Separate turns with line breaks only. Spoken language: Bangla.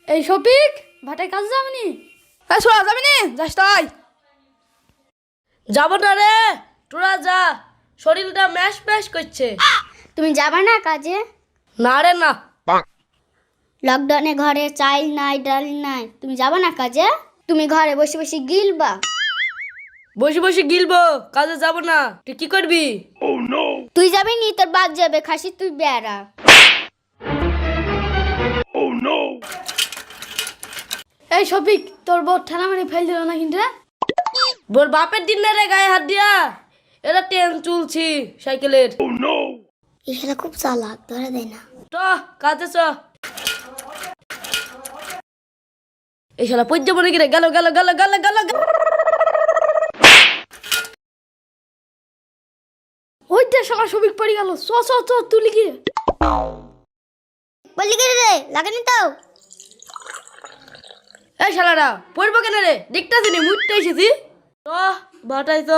এই শফিক ভাটায় কাজ যাবনি?
এই সোনা যাবি নি? যাস তাই।
যাব না রে, তোরা যা, শরীরটা ম্যাশ ম্যাশ করছে।
তুমি যাবা না কাজে?
না রে না।
লকডাউনে ঘরে চাল নাই, ডাল নাই, তুমি যাবা না কাজে? তুমি ঘরে বসে বসে গিলবা।
বসে বসে গিলবো, কাজে যাব না। তুই কি করবি?
তুই যাবি নি, তোর বাদ যাবে, খাসি তুই বেড়া।
এই শফিক, তোর বউ ঠেলা মারি ফেল দিল না কিন্তু রে?
বোর বাপের দিন রে গায়ে হাত দিয়া, এরা ট্রেন চলছি সাইকেলের।
এই শালা খুব চালাক, ধরে দেয় না।
চ কাজে চ। এই শালা পদ্য মনে গিরে গেল গেল গেল গেল গেল।
ওইটা শালা শফিক পড়ে গেল। চ চ চ তুলি গিয়ে।
বললি কি রে, লাগেনি তো?
এই শালারা পড়বো কেন রে? দেখতে আসিনি মুটতে এসেছি। চ ভাটাই চ।